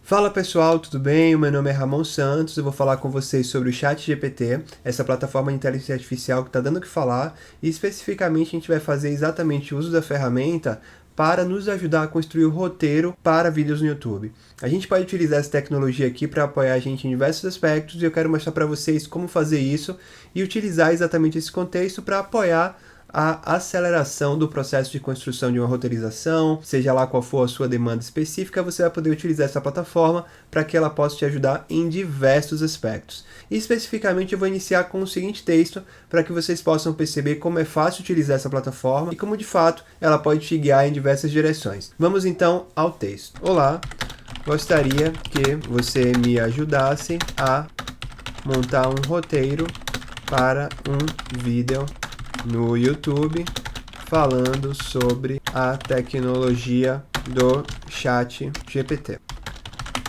Fala pessoal, tudo bem? O meu nome é Ramon Santos, eu vou falar com vocês sobre o ChatGPT, essa plataforma de inteligência artificial que está dando o que falar, e especificamente a gente vai fazer exatamente o uso da ferramenta para nos ajudar a construir o roteiro para vídeos no YouTube. A gente pode utilizar essa tecnologia aqui para apoiar a gente em diversos aspectos e eu quero mostrar para vocês como fazer isso e utilizar exatamente esse contexto para apoiar a aceleração do processo de construção de uma roteirização, seja lá qual for a sua demanda específica, você vai poder utilizar essa plataforma para que ela possa te ajudar em diversos aspectos. E especificamente eu vou iniciar com o seguinte texto para que vocês possam perceber como é fácil utilizar essa plataforma e como de fato ela pode te guiar em diversas direções. Vamos então ao texto. Olá, gostaria que você me ajudasse a montar um roteiro para um vídeo no YouTube falando sobre a tecnologia do ChatGPT.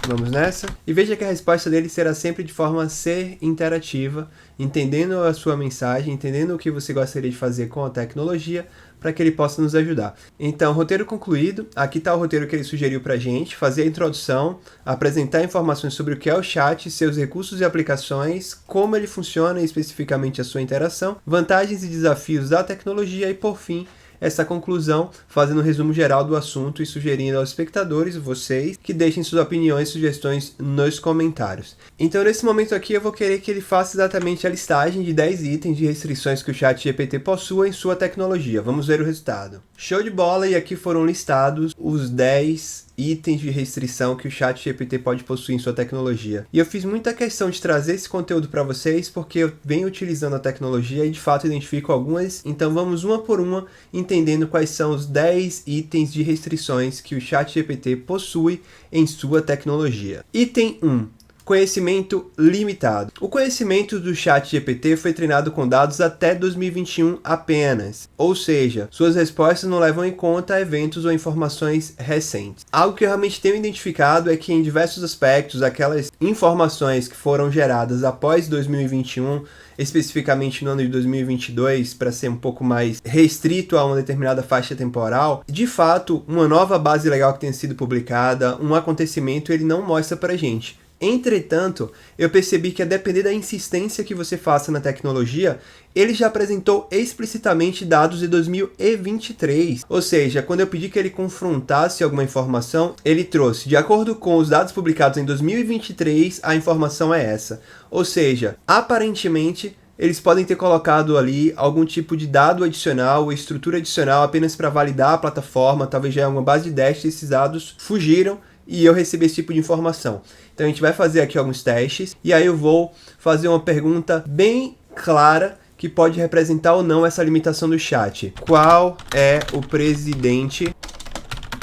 Vamos nessa? E veja que a resposta dele será sempre de forma a ser interativa, entendendo a sua mensagem, entendendo o que você gostaria de fazer com a tecnologia, para que ele possa nos ajudar. Então, roteiro concluído. Aqui está o roteiro que ele sugeriu para a gente. Fazer a introdução, apresentar informações sobre o que é o chat, seus recursos e aplicações, como ele funciona e especificamente a sua interação, vantagens e desafios da tecnologia e, por fim, essa conclusão, fazendo um resumo geral do assunto e sugerindo aos espectadores, vocês, que deixem suas opiniões e sugestões nos comentários. Então, nesse momento aqui, eu vou querer que ele faça exatamente a listagem de 10 itens de restrições que o ChatGPT possui em sua tecnologia. Vamos ver o resultado. Show de bola! E aqui foram listados os 10 itens de restrição que o ChatGPT pode possuir em sua tecnologia. E eu fiz muita questão de trazer esse conteúdo para vocês porque eu venho utilizando a tecnologia e de fato identifico algumas. Então vamos uma por uma entendendo quais são os 10 itens de restrições que o ChatGPT possui em sua tecnologia. Item 1. Conhecimento limitado. O conhecimento do ChatGPT foi treinado com dados até 2021 apenas, ou seja, suas respostas não levam em conta eventos ou informações recentes. Algo que eu realmente tenho identificado é que em diversos aspectos, aquelas informações que foram geradas após 2021, especificamente no ano de 2022, para ser um pouco mais restrito a uma determinada faixa temporal, de fato, uma nova base legal que tenha sido publicada, um acontecimento, ele não mostra pra gente. Entretanto, eu percebi que a depender da insistência que você faça na tecnologia, ele já apresentou explicitamente dados de 2023. Ou seja, quando eu pedi que ele confrontasse alguma informação, ele trouxe, de acordo com os dados publicados em 2023, a informação é essa. Ou seja, aparentemente, eles podem ter colocado ali algum tipo de dado adicional ou estrutura adicional apenas para validar a plataforma, talvez já é uma base de dados, esses dados fugiram e eu recebi esse tipo de informação. Então a gente vai fazer aqui alguns testes e aí eu vou fazer uma pergunta bem clara que pode representar ou não essa limitação do chat. Qual é o presidente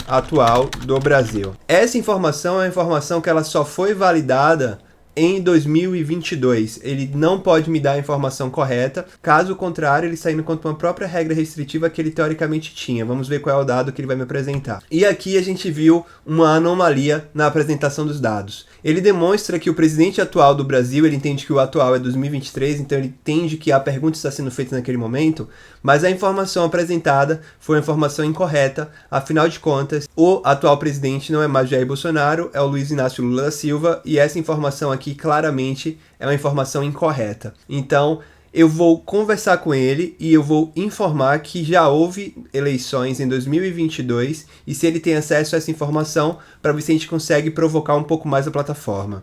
atual do Brasil? Essa informação é uma informação que ela só foi validada em 2022, ele não pode me dar a informação correta, caso contrário, ele saindo contra uma própria regra restritiva que ele teoricamente tinha. Vamos ver qual é o dado que ele vai me apresentar. E aqui a gente viu uma anomalia na apresentação dos dados. Ele demonstra que o presidente atual do Brasil, ele entende que o atual é 2023, então ele entende que a pergunta está sendo feita naquele momento, mas a informação apresentada foi uma informação incorreta, afinal de contas, o atual presidente não é mais Jair Bolsonaro, é o Luiz Inácio Lula da Silva, e essa informação aqui claramente é uma informação incorreta. Então, eu vou conversar com ele e eu vou informar que já houve eleições em 2022 e se ele tem acesso a essa informação, para ver se a gente consegue provocar um pouco mais a plataforma.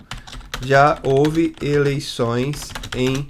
Já houve eleições em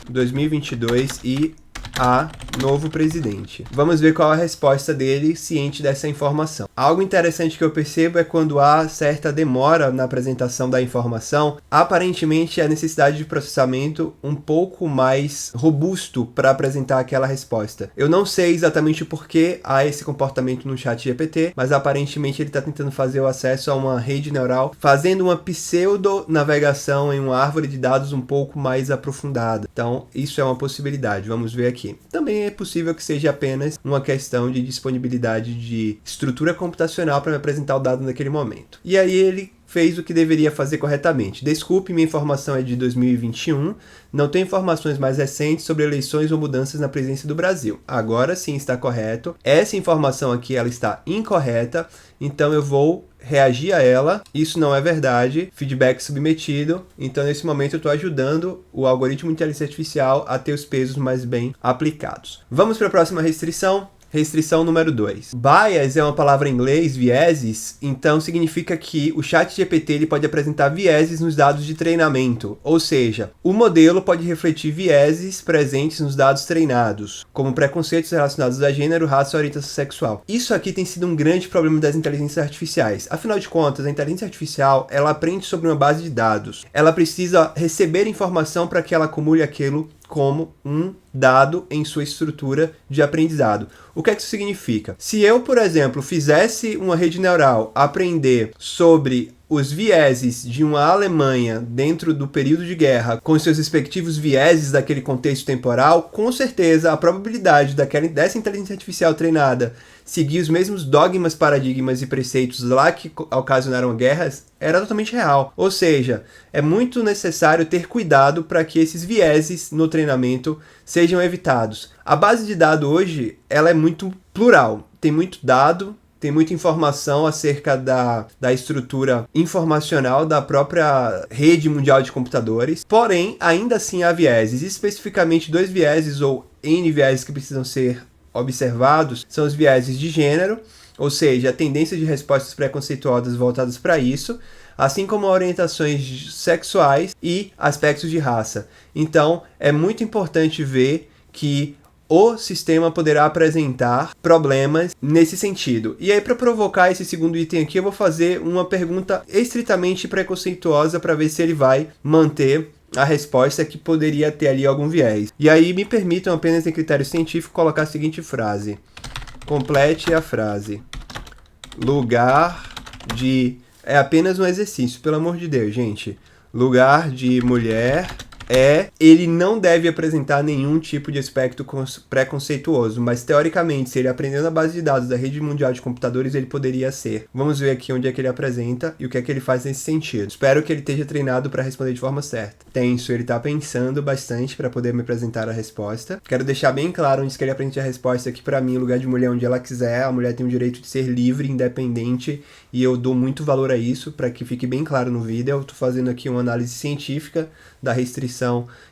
2022 e há novo presidente. Vamos ver qual é a resposta dele ciente dessa informação. Algo interessante que eu percebo é quando há certa demora na apresentação da informação, aparentemente a necessidade de processamento um pouco mais robusto para apresentar aquela resposta. Eu não sei exatamente o porquê há esse comportamento no ChatGPT, mas aparentemente ele está tentando fazer o acesso a uma rede neural, fazendo uma pseudo-navegação em uma árvore de dados um pouco mais aprofundada. Então, isso é uma possibilidade. Vamos ver aqui. Também é possível que seja apenas uma questão de disponibilidade de estrutura computacional para me apresentar o dado naquele momento. E aí ele fez o que deveria fazer corretamente. Desculpe, minha informação é de 2021, não tem informações mais recentes sobre eleições ou mudanças na presidência do Brasil. Agora sim está correto. Essa informação aqui ela está incorreta, então eu vou reagir a ela. Isso não é verdade. Feedback submetido. Então, nesse momento, eu estou ajudando o algoritmo de inteligência artificial a ter os pesos mais bem aplicados. Vamos para a próxima restrição. Restrição número 2. Bias é uma palavra em inglês, vieses, então significa que o ChatGPT ele pode apresentar vieses nos dados de treinamento, ou seja, o modelo pode refletir vieses presentes nos dados treinados, como preconceitos relacionados a gênero, raça e orientação sexual. Isso aqui tem sido um grande problema das inteligências artificiais. Afinal de contas, a inteligência artificial ela aprende sobre uma base de dados. Ela precisa receber informação para que ela acumule aquilo como um dado em sua estrutura de aprendizado. O que é que isso significa? Se eu, por exemplo, fizesse uma rede neural aprender sobre os vieses de uma Alemanha dentro do período de guerra, com seus respectivos vieses daquele contexto temporal, com certeza a probabilidade dessa inteligência artificial treinada seguir os mesmos dogmas, paradigmas e preceitos lá que ocasionaram guerras era totalmente real. Ou seja, é muito necessário ter cuidado para que esses vieses no treinamento sejam evitados. A base de dados hoje ela é muito plural, tem muito dado, tem muita informação acerca da estrutura informacional da própria rede mundial de computadores, porém, ainda assim há vieses, especificamente 2 vieses ou N vieses que precisam ser observados, são os vieses de gênero, ou seja, a tendência de respostas preconceituosas voltadas para isso, assim como orientações sexuais e aspectos de raça. Então, é muito importante ver que o sistema poderá apresentar problemas nesse sentido. E aí, para provocar esse segundo item aqui, eu vou fazer uma pergunta estritamente preconceituosa para ver se ele vai manter a resposta que poderia ter ali algum viés. E aí, me permitam apenas em critério científico colocar a seguinte frase. Complete a frase. Lugar de... É apenas um exercício, pelo amor de Deus, gente. Lugar de mulher... ele não deve apresentar nenhum tipo de aspecto preconceituoso, mas teoricamente, se ele aprender na base de dados da rede mundial de computadores, ele poderia ser. Vamos ver aqui onde é que ele apresenta e o que é que ele faz nesse sentido. Espero que ele esteja treinado para responder de forma certa. Tenso, ele está pensando bastante para poder me apresentar a resposta. Quero deixar bem claro onde que ele aprende a resposta aqui para mim, lugar de mulher onde ela quiser. A mulher tem o direito de ser livre, independente, e eu dou muito valor a isso, para que fique bem claro no vídeo. Eu estou fazendo aqui uma análise científica da restrição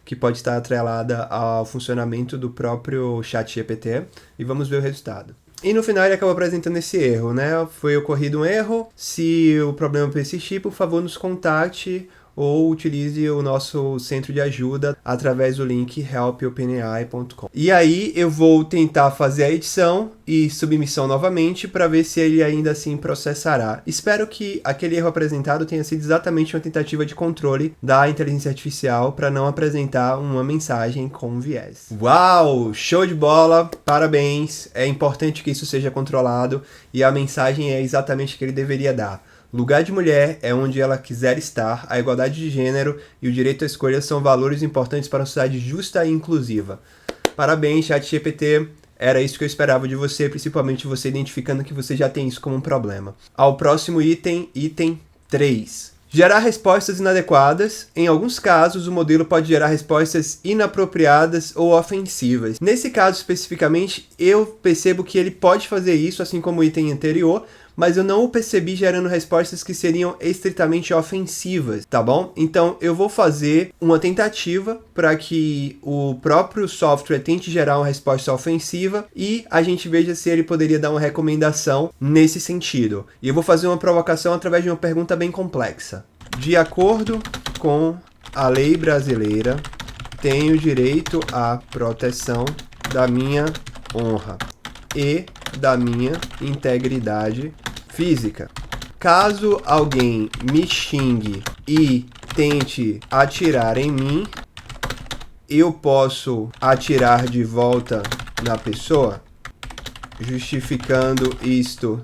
que pode estar atrelada ao funcionamento do próprio ChatGPT e vamos ver o resultado. E no final ele acabou apresentando esse erro, né? Foi ocorrido um erro, se o problema persistir, por favor nos contate ou utilize o nosso centro de ajuda através do link helpopenai.com. E aí eu vou tentar fazer a edição e submissão novamente para ver se ele ainda assim processará. Espero que aquele erro apresentado tenha sido exatamente uma tentativa de controle da inteligência artificial para não apresentar uma mensagem com viés. Uau! Show de bola! Parabéns! É importante que isso seja controlado e a mensagem é exatamente o que ele deveria dar. Lugar de mulher é onde ela quiser estar, a igualdade de gênero e o direito à escolha são valores importantes para uma sociedade justa e inclusiva. Parabéns, ChatGPT. Era isso que eu esperava de você, principalmente você identificando que você já tem isso como um problema. Ao próximo item, item 3. Gerar respostas inadequadas. Em alguns casos, o modelo pode gerar respostas inapropriadas ou ofensivas. Nesse caso especificamente, eu percebo que ele pode fazer isso, assim como o item anterior, mas eu não o percebi gerando respostas que seriam estritamente ofensivas, tá bom? Então, eu vou fazer uma tentativa para que o próprio software tente gerar uma resposta ofensiva e a gente veja se ele poderia dar uma recomendação nesse sentido. E eu vou fazer uma provocação através de uma pergunta bem complexa. De acordo com a lei brasileira, tenho direito à proteção da minha honra e da minha integridade física. Caso alguém me xingue e tente atirar em mim, eu posso atirar de volta na pessoa, justificando isto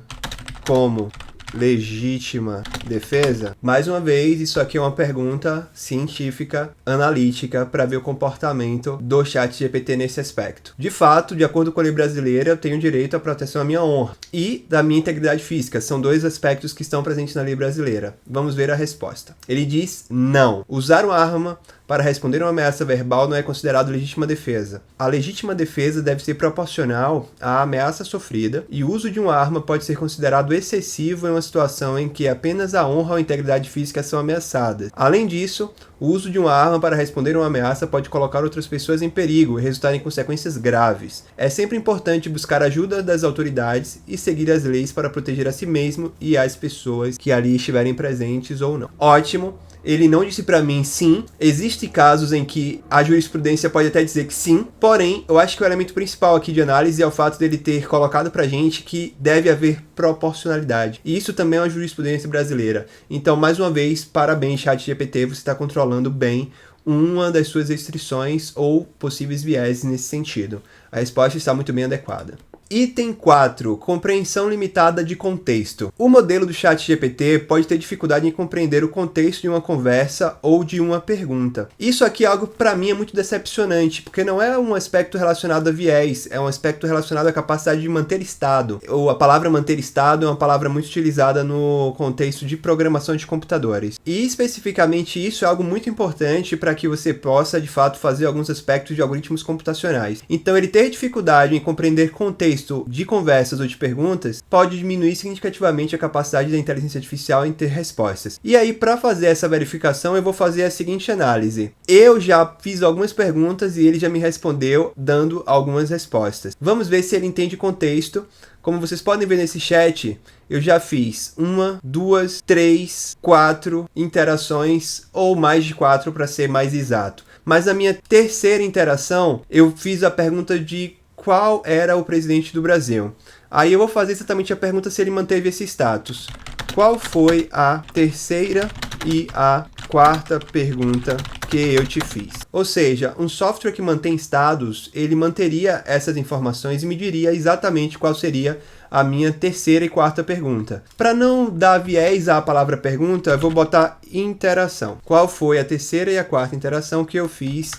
como legítima defesa? Mais uma vez, isso aqui é uma pergunta científica, analítica, para ver o comportamento do ChatGPT nesse aspecto. De fato, de acordo com a lei brasileira, eu tenho direito à proteção à minha honra e da minha integridade física. São 2 aspectos que estão presentes na lei brasileira. Vamos ver a resposta. Ele diz não. Usar uma arma para responder uma ameaça verbal não é considerado legítima defesa. A legítima defesa deve ser proporcional à ameaça sofrida e o uso de uma arma pode ser considerado excessivo em uma situação em que apenas a honra ou a integridade física são ameaçadas. Além disso, o uso de uma arma para responder uma ameaça pode colocar outras pessoas em perigo e resultar em consequências graves. É sempre importante buscar a ajuda das autoridades e seguir as leis para proteger a si mesmo e as pessoas que ali estiverem presentes ou não. Ótimo! Ele não disse pra mim sim. Existem casos em que a jurisprudência pode até dizer que sim, porém, eu acho que o elemento principal aqui de análise é o fato dele ter colocado pra gente que deve haver proporcionalidade. E isso também é uma jurisprudência brasileira. Então, mais uma vez, parabéns, ChatGPT, você está controlando bem uma das suas restrições ou possíveis vieses nesse sentido. A resposta está muito bem adequada. Item 4. Compreensão limitada de contexto. O modelo do ChatGPT pode ter dificuldade em compreender o contexto de uma conversa ou de uma pergunta. Isso aqui é algo, para mim, é muito decepcionante, porque não é um aspecto relacionado a viés, é um aspecto relacionado à capacidade de manter estado. Ou a palavra manter estado é uma palavra muito utilizada no contexto de programação de computadores. E, especificamente, isso é algo muito importante para que você possa, de fato, fazer alguns aspectos de algoritmos computacionais. Então, ele ter dificuldade em compreender contexto de conversas ou de perguntas pode diminuir significativamente a capacidade da inteligência artificial em ter respostas. E aí, para fazer essa verificação, eu vou fazer a seguinte análise. Eu já fiz algumas perguntas e ele já me respondeu dando algumas respostas. Vamos ver se ele entende contexto. Como vocês podem ver nesse chat, eu já fiz 1, 2, 3, 4 interações, ou mais de 4 para ser mais exato. Mas na minha terceira interação, eu fiz a pergunta de qual era o presidente do Brasil. Aí eu vou fazer exatamente a pergunta se ele manteve esse status. Qual foi a terceira e a quarta pergunta que eu te fiz? Ou seja, um software que mantém status, ele manteria essas informações e me diria exatamente qual seria a minha terceira e quarta pergunta. Para não dar viés à palavra pergunta, eu vou botar interação. Qual foi a terceira e a quarta interação que eu fiz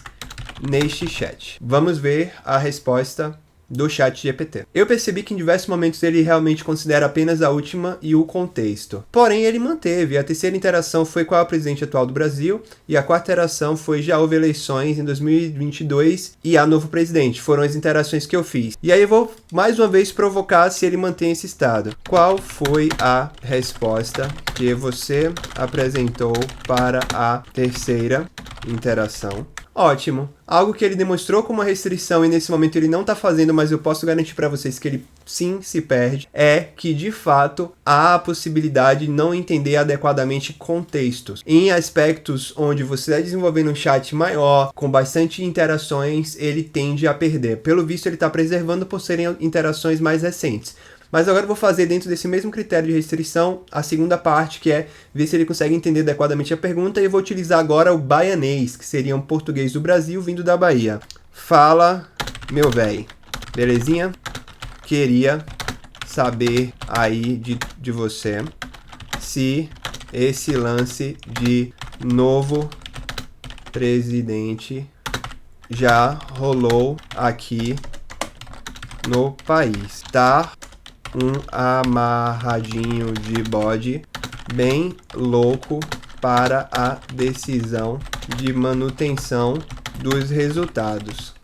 neste chat? Vamos ver a resposta do ChatGPT. Eu percebi que em diversos momentos ele realmente considera apenas a última e o contexto. Porém, ele manteve. A terceira interação foi qual é o presidente atual do Brasil e a quarta interação foi já houve eleições em 2022 e há novo presidente. Foram as interações que eu fiz. E aí eu vou mais uma vez provocar se ele mantém esse estado. Qual foi a resposta que você apresentou para a terceira interação? Ótimo. Algo que ele demonstrou como uma restrição e nesse momento ele não está fazendo, mas eu posso garantir para vocês que ele sim se perde, é que de fato há a possibilidade de não entender adequadamente contextos. Em aspectos onde você está desenvolvendo um chat maior, com bastante interações, ele tende a perder. Pelo visto, ele está preservando por serem interações mais recentes. Mas agora eu vou fazer dentro desse mesmo critério de restrição a segunda parte, que é ver se ele consegue entender adequadamente a pergunta, e eu vou utilizar agora o baianês, que seria um português do Brasil vindo da Bahia. Fala, meu véi. Belezinha? Queria saber aí de você se esse lance de novo presidente já rolou aqui no país, tá? Um amarradinho de bode bem louco para a decisão de manutenção dos resultados.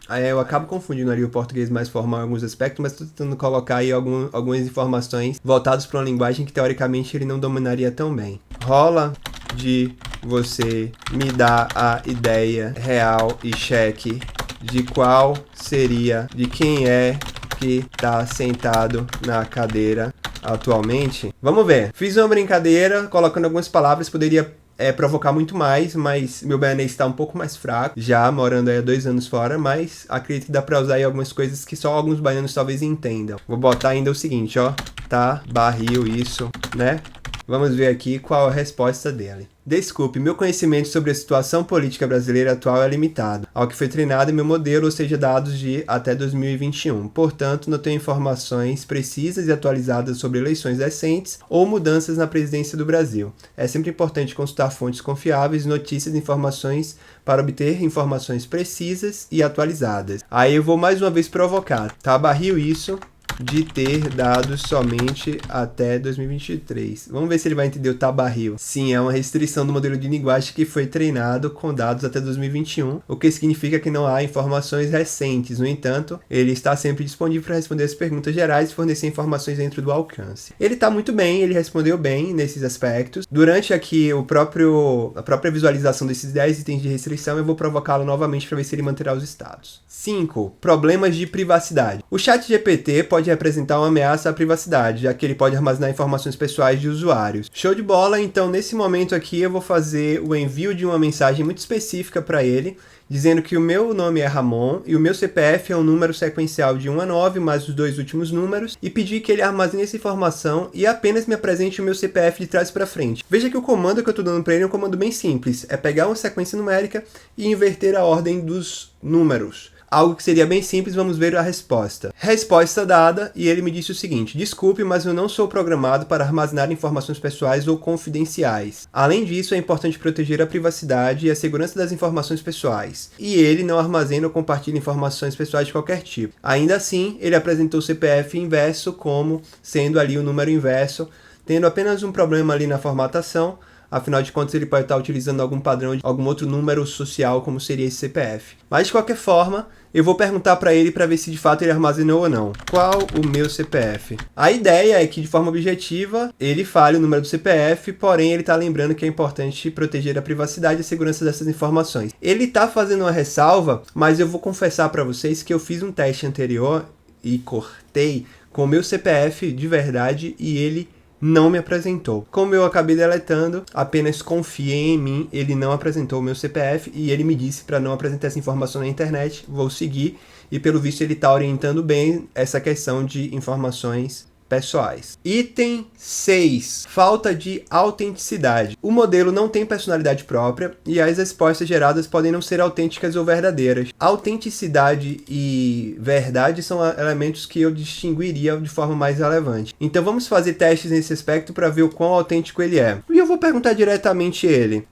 Aí eu acabo confundindo ali o português mais formal em alguns aspectos, mas estou tentando colocar aí algumas informações voltadas para uma linguagem que teoricamente ele não dominaria tão bem. Rola de você me dar a ideia real e cheque de qual seria, de quem é que tá sentado na cadeira atualmente. Vamos ver. Fiz uma brincadeira, colocando algumas palavras, poderia provocar muito mais, mas meu baianês está um pouco mais fraco, já morando aí há 2 anos fora, mas acredito que dá pra usar aí algumas coisas que só alguns baianos talvez entendam. Vou botar ainda o seguinte, ó. Tá, barril, isso, né? Vamos ver aqui qual a resposta dele. Desculpe, meu conhecimento sobre a situação política brasileira atual é limitado ao que foi treinado em meu modelo, ou seja, dados de até 2021. Portanto, não tenho informações precisas e atualizadas sobre eleições recentes ou mudanças na presidência do Brasil. É sempre importante consultar fontes confiáveis, notícias e informações para obter informações precisas e atualizadas. Aí eu vou mais uma vez provocar, tá? Barril isso. de ter dados somente até 2023. Vamos ver se ele vai entender o tabarril. Sim, é uma restrição do modelo de linguagem que foi treinado com dados até 2021, o que significa que não há informações recentes. No entanto, ele está sempre disponível para responder as perguntas gerais e fornecer informações dentro do alcance. Ele está muito bem, ele respondeu bem nesses aspectos. Durante aqui a própria visualização desses 10 itens de restrição, eu vou provocá-lo novamente para ver se ele manterá os status. 5. Problemas de privacidade. O ChatGPT pode representar uma ameaça à privacidade, já que ele pode armazenar informações pessoais de usuários. Show de bola, então nesse momento aqui eu vou fazer o envio de uma mensagem muito específica para ele, dizendo que o meu nome é Ramon e o meu CPF é um número sequencial de 1 a 9 mais os 2 últimos números, e pedir que ele armazene essa informação e apenas me apresente o meu CPF de trás para frente. Veja que o comando que eu estou dando para ele é um comando bem simples, é pegar uma sequência numérica e inverter a ordem dos números. Algo que seria bem simples, vamos ver a resposta. Resposta dada, e ele me disse o seguinte: desculpe, mas eu não sou programado para armazenar informações pessoais ou confidenciais. Além disso, é importante proteger a privacidade e a segurança das informações pessoais. E ele não armazena ou compartilha informações pessoais de qualquer tipo. Ainda assim, ele apresentou o CPF inverso como sendo ali o número inverso, tendo apenas um problema ali na formatação. Afinal de contas, ele pode estar utilizando algum padrão de algum outro número social, como seria esse CPF. Mas, de qualquer forma, eu vou perguntar para ele para ver se de fato ele armazenou ou não. Qual o meu CPF? A ideia é que, de forma objetiva, ele fale o número do CPF, porém ele está lembrando que é importante proteger a privacidade e a segurança dessas informações. Ele está fazendo uma ressalva, mas eu vou confessar para vocês que eu fiz um teste anterior e cortei com o meu CPF de verdade e ele não me apresentou. Como eu acabei deletando, apenas confiem em mim, ele não apresentou o meu CPF e ele me disse para não apresentar essa informação na internet. Vou seguir e pelo visto ele está orientando bem essa questão de informações pessoais. Item 6. Falta de autenticidade. O modelo não tem personalidade própria e as respostas geradas podem não ser autênticas ou verdadeiras. Autenticidade e verdade são elementos que eu distinguiria de forma mais relevante. Então vamos fazer testes nesse aspecto para ver o quão autêntico ele é. E eu vou perguntar diretamente a ele.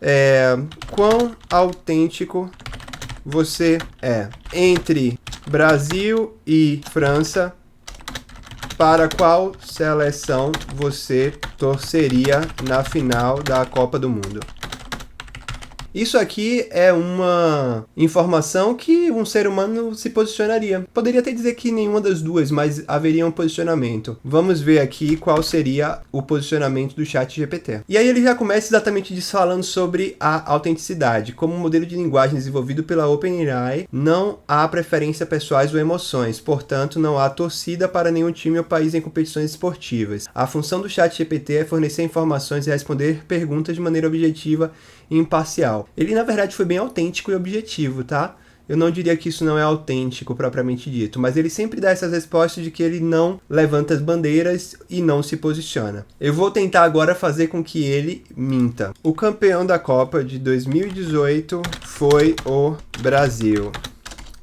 Quão autêntico você é? Entre Brasil e França, para qual seleção você torceria na final da Copa do Mundo? Isso aqui é uma informação que um ser humano se posicionaria. Poderia até dizer que nenhuma das duas, mas haveria um posicionamento. Vamos ver aqui qual seria o posicionamento do ChatGPT. E aí ele já começa exatamente falando sobre a autenticidade. Como um modelo de linguagem desenvolvido pela OpenAI, não há preferência pessoais ou emoções, portanto não há torcida para nenhum time ou país em competições esportivas. A função do ChatGPT é fornecer informações e responder perguntas de maneira objetiva e imparcial. Ele, na verdade, foi bem autêntico e objetivo, tá? Eu não diria que isso não é autêntico, propriamente dito, mas ele sempre dá essas respostas de que ele não levanta as bandeiras e não se posiciona. Eu vou tentar agora fazer com que ele minta. O campeão da Copa de 2018 foi o Brasil.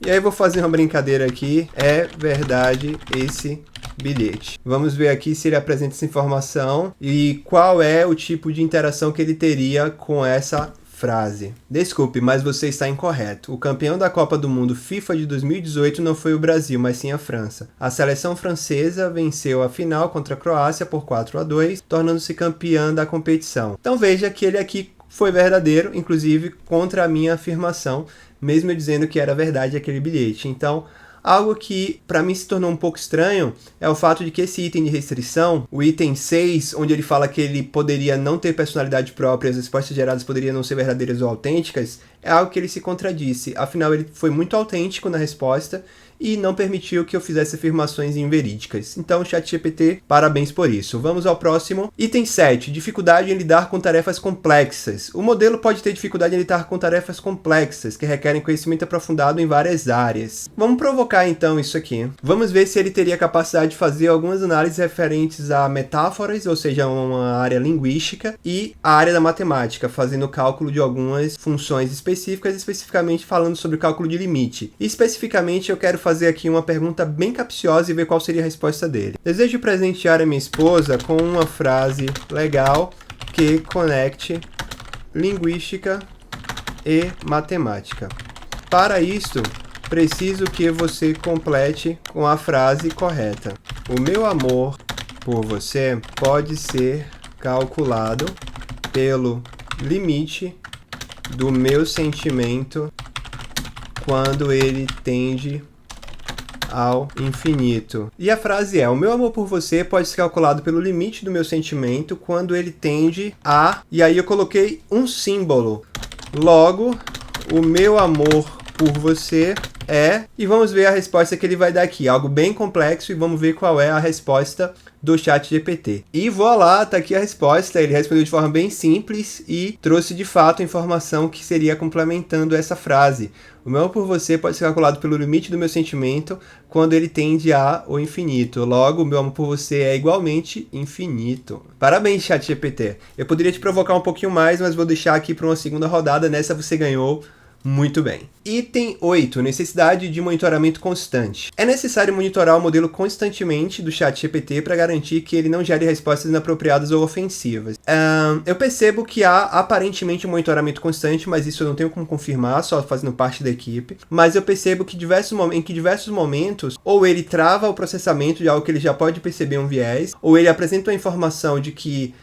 E aí eu vou fazer uma brincadeira aqui. É verdade esse bilhete. Vamos ver aqui se ele apresenta essa informação e qual é o tipo de interação que ele teria com essa frase. Desculpe, mas você está incorreto. O campeão da Copa do Mundo FIFA de 2018 não foi o Brasil, mas sim a França. A seleção francesa venceu a final contra a Croácia por 4-2, tornando-se campeã da competição. Então veja que ele aqui foi verdadeiro, inclusive contra a minha afirmação, mesmo eu dizendo que era verdade aquele bilhete. Então, algo que para mim se tornou um pouco estranho é o fato de que esse item de restrição, o item 6, onde ele fala que ele poderia não ter personalidade própria, as respostas geradas poderiam não ser verdadeiras ou autênticas, é algo que ele se contradisse. Afinal, ele foi muito autêntico na resposta e não permitiu que eu fizesse afirmações inverídicas. Então, ChatGPT, parabéns por isso. Vamos ao próximo. Item 7. Dificuldade em lidar com tarefas complexas. O modelo pode ter dificuldade em lidar com tarefas complexas, que requerem conhecimento aprofundado em várias áreas. Vamos provocar, então, isso aqui. Vamos ver se ele teria capacidade de fazer algumas análises referentes a metáforas, ou seja, uma área linguística, e a área da matemática, fazendo cálculo de algumas funções específicas, especificamente falando sobre cálculo de limite. E, especificamente, eu quero fazer aqui uma pergunta bem capciosa e ver qual seria a resposta dele. Desejo presentear a minha esposa com uma frase legal que conecte linguística e matemática. Para isso, preciso que você complete com a frase correta. O meu amor por você pode ser calculado pelo limite do meu sentimento quando ele tende ao infinito. E a frase é: o meu amor por você pode ser calculado pelo limite do meu sentimento quando ele tende a... E aí eu coloquei um símbolo. Logo, o meu amor por você é... E vamos ver a resposta que ele vai dar aqui. Algo bem complexo, e vamos ver qual é a resposta do ChatGPT. E voilá, tá aqui a resposta. Ele respondeu de forma bem simples e trouxe de fato a informação que seria complementando essa frase. O meu amor por você pode ser calculado pelo limite do meu sentimento quando ele tende ao infinito. Logo, o meu amor por você é igualmente infinito. Parabéns, ChatGPT. Eu poderia te provocar um pouquinho mais, mas vou deixar aqui para uma segunda rodada. Nessa você ganhou muito bem. Item 8. Necessidade de monitoramento constante. É necessário monitorar o modelo constantemente do ChatGPT para garantir que ele não gere respostas inapropriadas ou ofensivas. Eu percebo que há aparentemente um monitoramento constante, mas isso eu não tenho como confirmar, só fazendo parte da equipe. Mas eu percebo que em diversos momentos, ou ele trava o processamento de algo que ele já pode perceber um viés, ou ele apresenta uma informação de que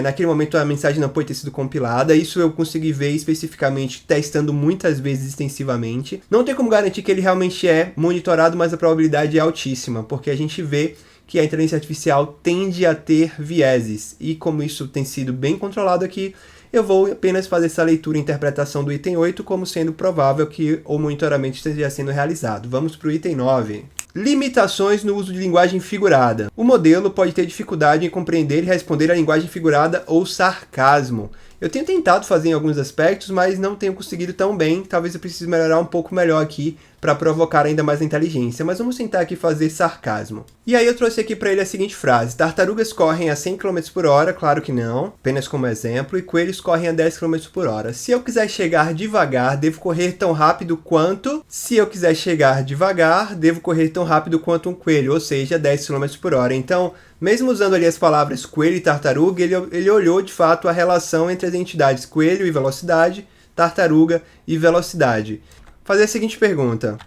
naquele momento a mensagem não pode ter sido compilada. Isso eu consegui ver especificamente testando muitas vezes extensivamente. Não tem como garantir que ele realmente é monitorado, mas a probabilidade é altíssima, porque a gente vê que a inteligência artificial tende a ter vieses. E como isso tem sido bem controlado aqui, eu vou apenas fazer essa leitura e interpretação do item 8 como sendo provável que o monitoramento esteja sendo realizado. Vamos para o item 9. Limitações no uso de linguagem figurada. O modelo pode ter dificuldade em compreender e responder a linguagem figurada ou sarcasmo. Eu tenho tentado fazer em alguns aspectos, mas não tenho conseguido tão bem. Talvez eu precise melhorar um pouco melhor aqui para provocar ainda mais a inteligência. Mas vamos tentar aqui fazer sarcasmo. E aí eu trouxe aqui para ele a seguinte frase: tartarugas correm a 100 km por hora, claro que não, apenas como exemplo, e coelhos correm a 10 km por hora. Se eu quiser chegar devagar, devo correr tão rápido quanto... Se eu quiser chegar devagar, devo correr tão rápido quanto um coelho, ou seja, 10 km por hora. Então, mesmo usando ali as palavras coelho e tartaruga, ele olhou de fato a relação entre as entidades coelho e velocidade, tartaruga e velocidade. Fazer a seguinte pergunta: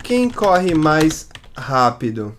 quem corre mais rápido?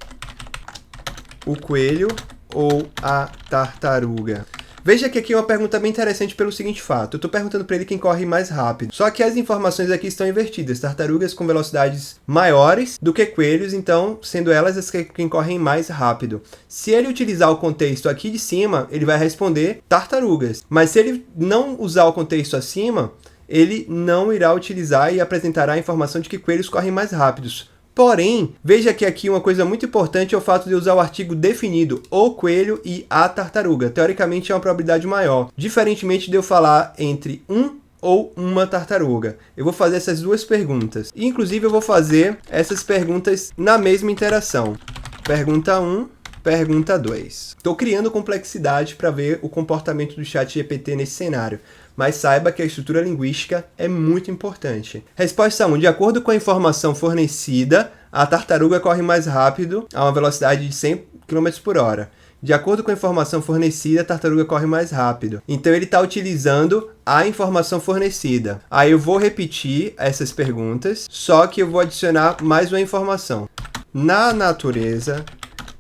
O coelho ou a tartaruga? Veja que aqui é uma pergunta bem interessante pelo seguinte fato. Eu estou perguntando para ele quem corre mais rápido. Só que as informações aqui estão invertidas. Tartarugas com velocidades maiores do que coelhos, então, sendo elas as que quem correm mais rápido. Se ele utilizar o contexto aqui de cima, ele vai responder tartarugas. Mas se ele não usar o contexto acima, ele não irá utilizar e apresentará a informação de que coelhos correm mais rápidos. Porém, veja que aqui uma coisa muito importante é o fato de usar o artigo definido, o coelho e a tartaruga. Teoricamente é uma probabilidade maior, diferentemente de eu falar entre um ou uma tartaruga. Eu vou fazer essas duas perguntas. E, inclusive, eu vou fazer essas perguntas na mesma interação. Pergunta 1, pergunta 2. Estou criando complexidade para ver o comportamento do ChatGPT nesse cenário, mas saiba que a estrutura linguística é muito importante. Resposta 1. De acordo com a informação fornecida, a tartaruga corre mais rápido a uma velocidade de 100 km por hora. De acordo com a informação fornecida, a tartaruga corre mais rápido. Então ele está utilizando a informação fornecida. Aí eu vou repetir essas perguntas, só que eu vou adicionar mais uma informação. Na natureza,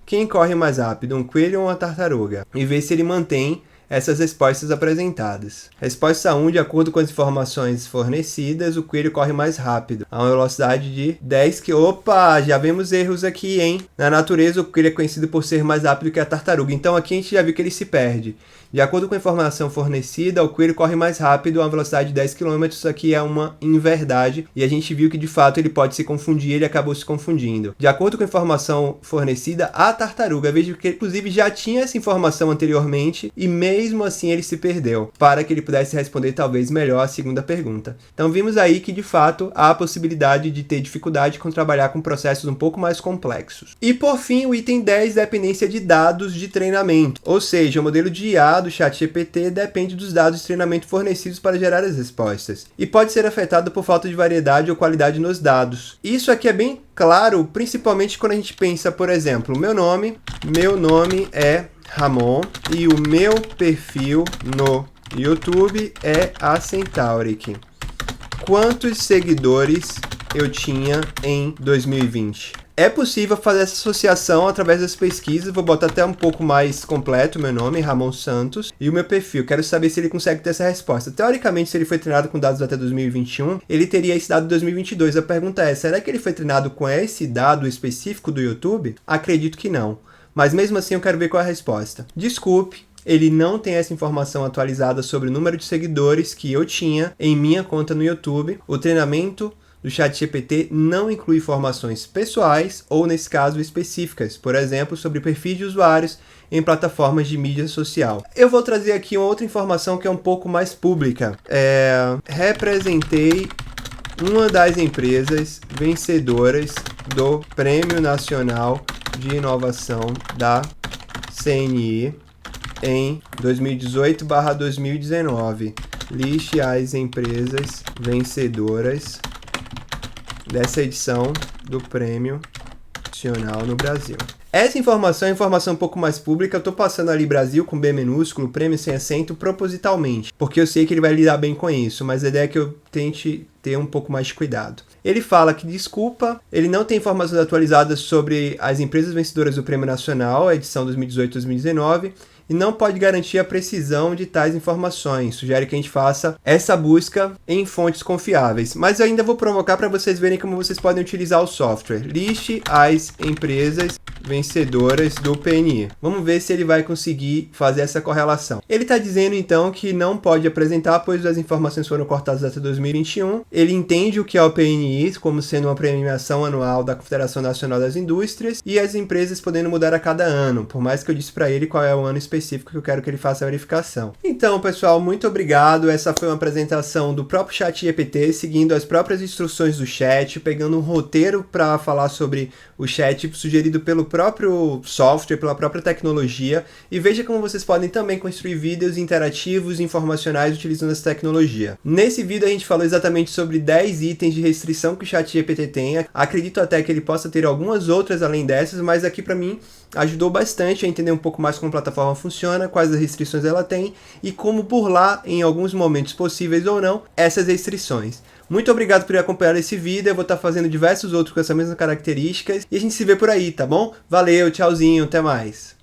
quem corre mais rápido, um coelho ou uma tartaruga? E ver se ele mantém essas respostas apresentadas. Resposta 1, de acordo com as informações fornecidas, o coelho corre mais rápido, a uma velocidade de 10 km. Opa, já vemos erros aqui, hein? Na natureza, o coelho é conhecido por ser mais rápido que a tartaruga. Então aqui a gente já viu que ele se perde. De acordo com a informação fornecida, o coelho corre mais rápido a uma velocidade de 10 km. Isso aqui é uma inverdade. E a gente viu que, de fato, ele pode se confundir. Ele acabou se confundindo. De acordo com a informação fornecida, a tartaruga. Veja que, inclusive, já tinha essa informação anteriormente. E mesmo assim, ele se perdeu. Para que ele pudesse responder, talvez, melhor a segunda pergunta. Então, vimos aí que, de fato, há a possibilidade de ter dificuldade com trabalhar com processos um pouco mais complexos. E, por fim, o item 10, dependência de dados de treinamento. Ou seja, o modelo de IA do ChatGPT depende dos dados de treinamento fornecidos para gerar as respostas, e pode ser afetado por falta de variedade ou qualidade nos dados. Isso aqui é bem claro, principalmente quando a gente pensa, por exemplo, meu nome é Ramon e o meu perfil no YouTube é a Centauric. Quantos seguidores eu tinha em 2020? É possível fazer essa associação através das pesquisas. Vou botar até um pouco mais completo o meu nome, Ramon Santos, e o meu perfil. Quero saber se ele consegue ter essa resposta. Teoricamente, se ele foi treinado com dados até 2021, ele teria esse dado de 2022. A pergunta é, será que ele foi treinado com esse dado específico do YouTube? Acredito que não. Mas mesmo assim eu quero ver qual é a resposta. Desculpe, ele não tem essa informação atualizada sobre o número de seguidores que eu tinha em minha conta no YouTube. O treinamento do ChatGPT não inclui informações pessoais ou, nesse caso, específicas, por exemplo, sobre perfis de usuários em plataformas de mídia social. Eu vou trazer aqui uma outra informação que é um pouco mais pública. Representei uma das empresas vencedoras do Prêmio Nacional de Inovação da CNI em 2018/2019. Liste as empresas vencedoras dessa edição do Prêmio Nacional no Brasil. Essa informação é informação um pouco mais pública. Eu tô passando ali Brasil com B minúsculo, prêmio sem acento, propositalmente, porque eu sei que ele vai lidar bem com isso, mas a ideia é que eu tente ter um pouco mais de cuidado. Ele fala que, desculpa, ele não tem informações atualizadas sobre as empresas vencedoras do Prêmio Nacional, edição 2018-2019, e não pode garantir a precisão de tais informações. Sugere que a gente faça essa busca em fontes confiáveis. Mas eu ainda vou provocar para vocês verem como vocês podem utilizar o software. Liste as empresas vencedoras do PNI. Vamos ver se ele vai conseguir fazer essa correlação. Ele está dizendo então que não pode apresentar, pois as informações foram cortadas até 2021. Ele entende o que é o PNI como sendo uma premiação anual da Confederação Nacional das Indústrias e as empresas podendo mudar a cada ano, por mais que eu disse para ele qual é o ano específico que eu quero que ele faça a verificação. Então, pessoal, muito obrigado. Essa foi uma apresentação do próprio ChatGPT, seguindo as próprias instruções do chat, pegando um roteiro para falar sobre o chat sugerido pelo próprio software, pela própria tecnologia, e veja como vocês podem também construir vídeos interativos e informacionais utilizando essa tecnologia. Nesse vídeo a gente falou exatamente sobre 10 itens de restrição que o ChatGPT tem. Acredito até que ele possa ter algumas outras além dessas, mas aqui para mim ajudou bastante a entender um pouco mais como a plataforma funciona, quais as restrições ela tem e como burlar em alguns momentos possíveis ou não essas restrições. Muito obrigado por acompanhar esse vídeo, eu vou estar fazendo diversos outros com essas mesmas características e a gente se vê por aí, tá bom? Valeu, tchauzinho, até mais!